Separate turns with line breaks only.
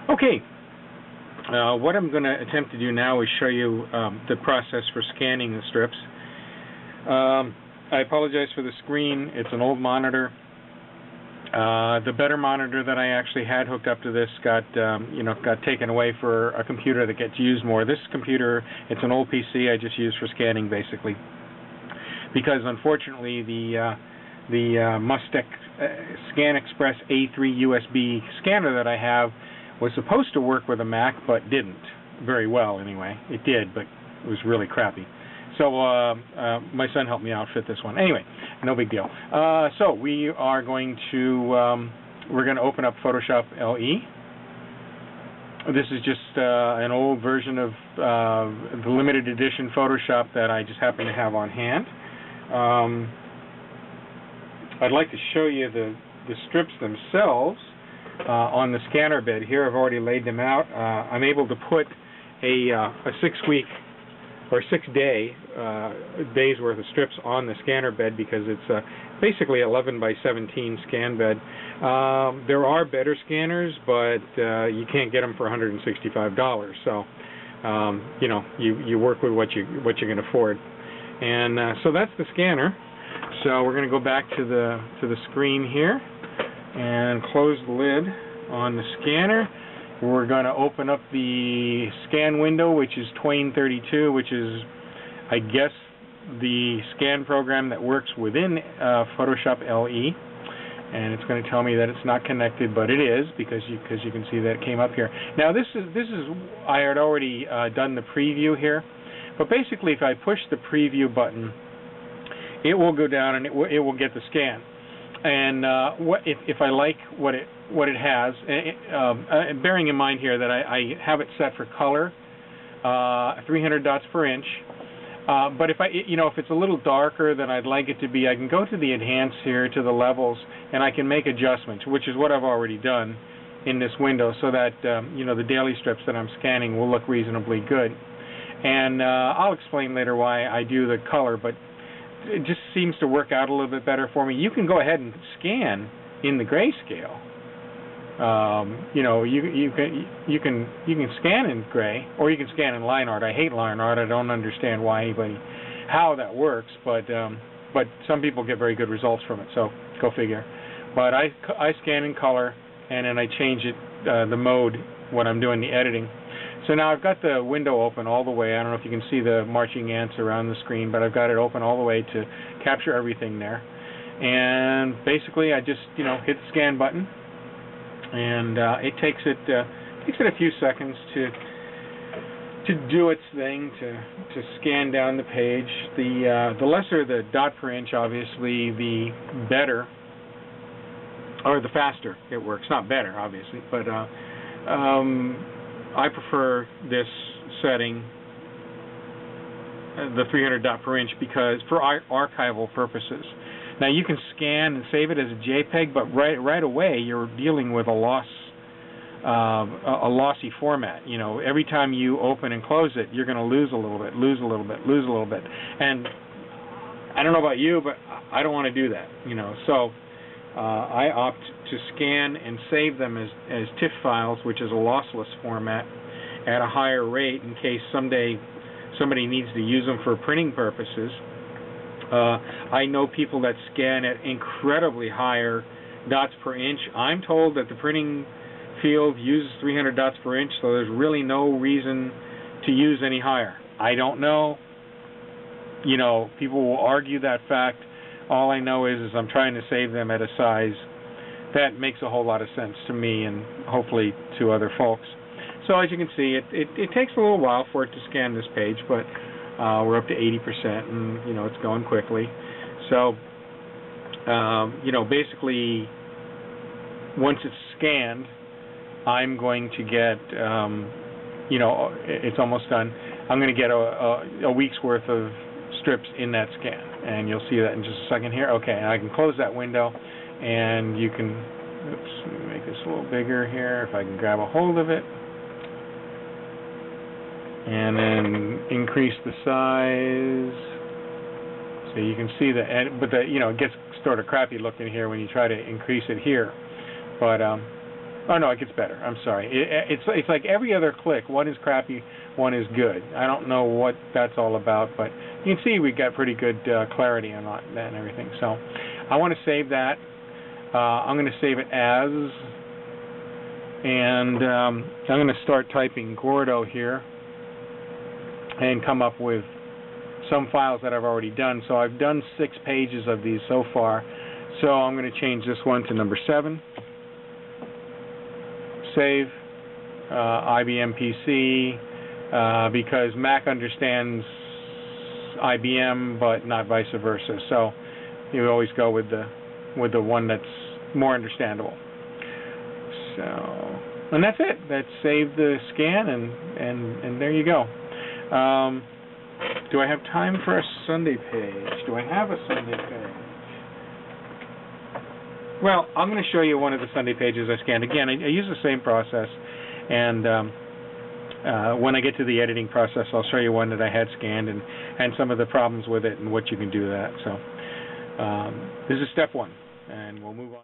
Okay, what I'm going to attempt to do now is show you the process for scanning the strips. I apologize for the screen. It's an old monitor. The better monitor that I actually had hooked up to this got taken away for a computer that gets used more. This computer, it's an old PC I just use for scanning basically, because unfortunately the Mustec ScanExpress A3 USB scanner that I have was supposed to work with a Mac, but didn't very well anyway. It did, but it was really crappy. So my son helped me outfit this one. Anyway, no big deal. So we are going to open up Photoshop LE. This is just an old version of the limited edition Photoshop that I just happen to have on hand. I'd like to show you the strips themselves on the scanner bed. Here I've already laid them out. I'm able to put a 6-week or 6-day days worth of strips on the scanner bed because it's basically 11 by 17 scan bed. There are better scanners, but you can't get them for $165. So you work with what you can afford. And so that's the scanner. So we're going to go back to the screen here and close the lid on the scanner. We're going to open up the scan window, which is Twain32, which is, I guess, the scan program that works within Photoshop LE. And it's going to tell me that it's not connected, but it is, because you can see that it came up here. Now this is I had already done the preview here, but basically if I push the preview button, it will go down and it will get the scan. And if I like what it has, bearing in mind here that I have it set for color, 300 dots per inch. But if it's a little darker than I'd like it to be, I can go to the enhance here, to the levels, and I can make adjustments, which is what I've already done in this window, so that the daily strips that I'm scanning will look reasonably good. And I'll explain later why I do the color, but it just seems to work out a little bit better for me. You can go ahead and scan in the grayscale. You can scan in gray, or you can scan in line art. I hate line art. I don't understand how that works, but some people get very good results from it. So go figure. But I scan in color, and then I change it the mode when I'm doing the editing. So now I've got the window open all the way. I don't know if you can see the marching ants around the screen, but I've got it open all the way to capture everything there. And basically, I just hit the scan button, and it takes it a few seconds to do its thing, to scan down the page. The lesser the dot per inch, obviously, the better, or the faster it works. Not better, obviously, but I prefer this setting, the 300 dot per inch, because for archival purposes. Now you can scan and save it as a JPEG, but right away you're dealing with a lossy format. Every time you open and close it, you're going to lose a little bit. And I don't know about you, but I don't want to do that. So I opt to scan and save them as TIFF files, which is a lossless format, at a higher rate in case someday somebody needs to use them for printing purposes. I know people that scan at incredibly higher dots per inch. I'm told that the printing field uses 300 dots per inch, so there's really no reason to use any higher. I don't know. People will argue that fact. All I know is I'm trying to save them at a size that makes a whole lot of sense to me and hopefully to other folks. So as you can see, it takes a little while for it to scan this page, but we're up to 80%, and it's going quickly. So basically, once it's scanned, I'm going to get it's almost done. I'm going to get a week's worth of strips in that scan, and you'll see that in just a second here. Okay, and I can close that window, and you can, let me make this a little bigger here, if I can grab a hold of it, and then increase the size, so you can see the, but it gets sort of crappy looking here when you try to increase it here, but Oh no, it gets better. I'm sorry. It's like every other click. One is crappy, one is good. I don't know what that's all about, but you can see we got pretty good clarity on that and everything. So I want to save that. I'm going to save it as, and I'm going to start typing Gordo here and come up with some files that I've already done. So I've done 6 pages of these so far. So I'm going to change this one to number 7. Save IBM PC because Mac understands IBM but not vice versa. So you always go with the one that's more understandable. So, and that's it. That's save the scan and there you go. Do I have time for a Sunday page? Do I have a Sunday page? Well, I'm going to show you one of the Sunday pages I scanned. Again, I use the same process, and when I get to the editing process, I'll show you one that I had scanned and some of the problems with it and what you can do with that. So this is step 1, and we'll move on.